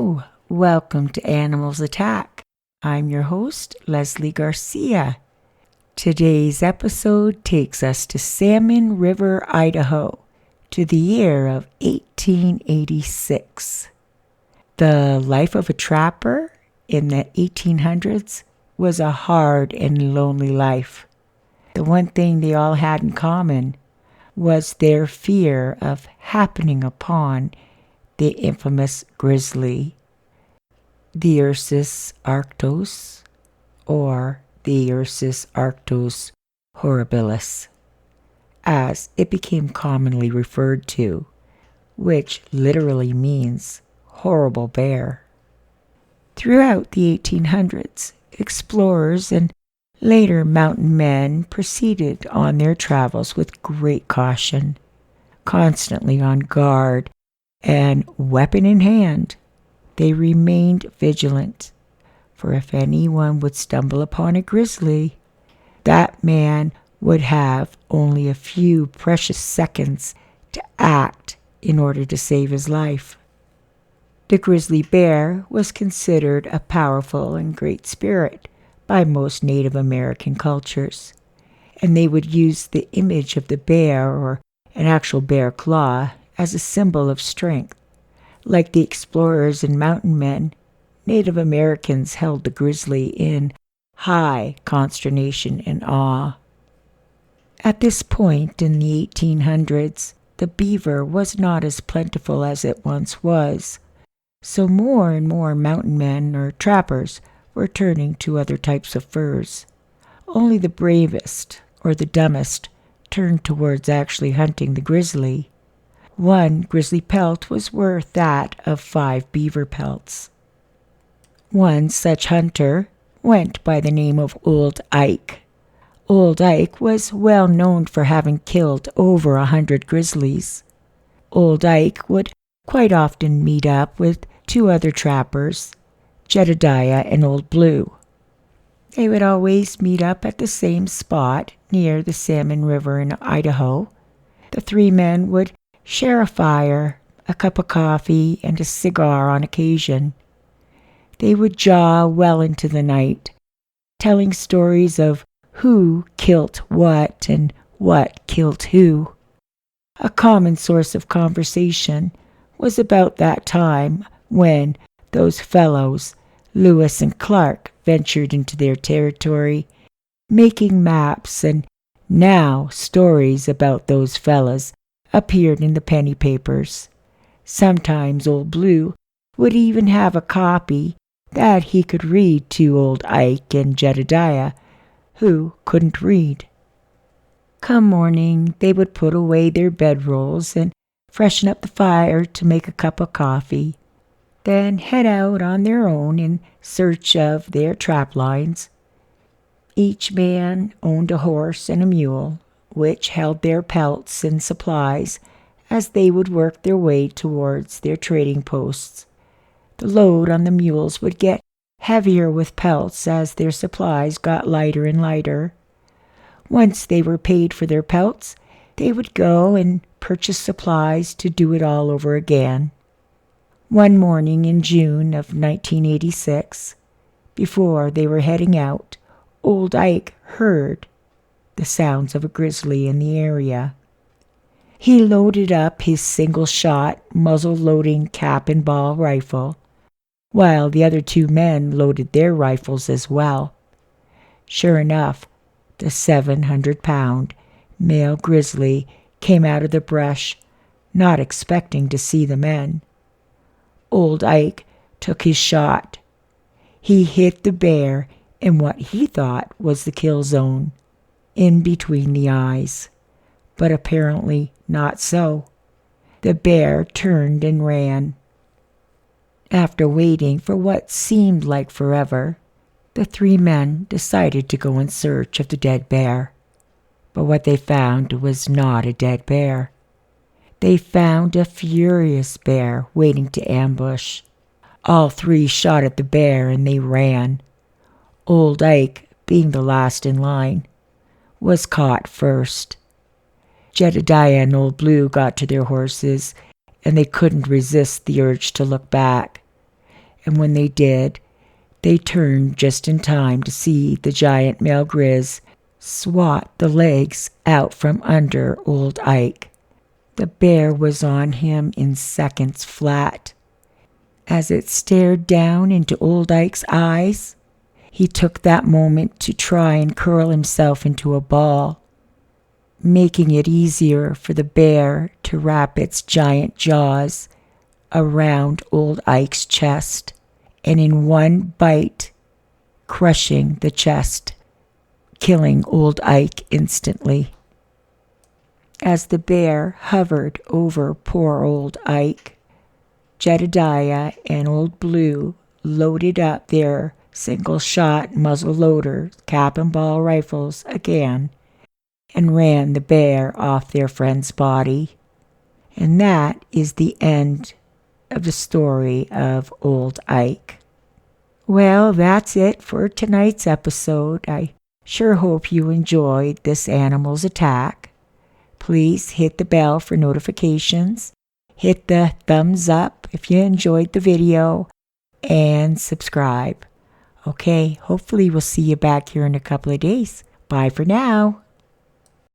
Hello, welcome to Animals Attack. I'm your host, Leslie Garcia. Today's episode takes us to Salmon River, Idaho, to the year of 1886. The life of a trapper in the 1800s was a hard and lonely life. The one thing they all had in common was their fear of happening upon the infamous grizzly, the Ursus arctos, or the Ursus arctos horribilis, as it became commonly referred to, which literally means horrible bear. Throughout the 1800s, explorers and later mountain men proceeded on their travels with great caution, constantly on guard and weapon in hand. They remained vigilant, for if anyone would stumble upon a grizzly, that man would have only a few precious seconds to act in order to save his life. The grizzly bear was considered a powerful and great spirit by most Native American cultures, and they would use the image of the bear or an actual bear claw as a symbol of strength. Like the explorers and mountain men, Native Americans held the grizzly in high consternation and awe. At this point in the 1800s, the beaver was not as plentiful as it once was, so more and more mountain men or trappers were turning to other types of furs. Only the bravest or the dumbest turned towards actually hunting the grizzly. One grizzly pelt was worth that of 5 beaver pelts. One such hunter went by the name of Old Ike. Old Ike was well known for having killed over 100 grizzlies. Old Ike would quite often meet up with 2 other trappers, Jedediah and Old Blue. They would always meet up at the same spot near the Salmon River in Idaho. The 3 men would share a fire, a cup of coffee, and a cigar on occasion. They would jaw well into the night, telling stories of who killed what and what killed who. A common source of conversation was about that time when those fellows, Lewis and Clark, ventured into their territory, making maps, and now stories about those fellas appeared in the penny papers. Sometimes Old Blue would even have a copy that he could read to Old Ike and Jedediah, who couldn't read. Come morning, they would put away their bedrolls and freshen up the fire to make a cup of coffee, then head out on their own in search of their trap lines. Each man owned a horse and a mule, which held their pelts and supplies as they would work their way towards their trading posts. The load on the mules would get heavier with pelts as their supplies got lighter and lighter. Once they were paid for their pelts, they would go and purchase supplies to do it all over again. One morning in June of 1986, before they were heading out, Old Ike heard the sounds of a grizzly in the area. He loaded up his single-shot, muzzle-loading cap and ball rifle, while the other 2 men loaded their rifles as well. Sure enough, the 700-pound male grizzly came out of the brush, not expecting to see the men. Old Ike took his shot. He hit the bear in what he thought was the kill zone, in between the eyes, but apparently not so. The bear turned and ran. After waiting for what seemed like forever, the 3 men decided to go in search of the dead bear. But what they found was not a dead bear. They found a furious bear waiting to ambush. All 3 shot at the bear and they ran. Old Ike, being the last in line, was caught first. Jedediah and Old Blue got to their horses, and they couldn't resist the urge to look back. and when they did, they turned just in time to see the giant male grizz swat the legs out from under old Ike. The bear was on him in seconds flat. As it stared down into old Ike's eyes, he took that moment to try and curl himself into a ball, making it easier for the bear to wrap its giant jaws around old Ike's chest, and in one bite, crushing the chest, killing old Ike instantly. As the bear hovered over poor old Ike, Jedediah and Old Blue loaded up their single-shot muzzle-loader cap and ball rifles again and ran the bear off their friend's body. And that is the end of the story of old Ike. Well, that's it for tonight's episode. I sure hope you enjoyed this animal's attack. Please hit the bell for notifications, hit the thumbs up if you enjoyed the video, and subscribe. Okay, hopefully we'll see you back here in a couple of days. Bye for now.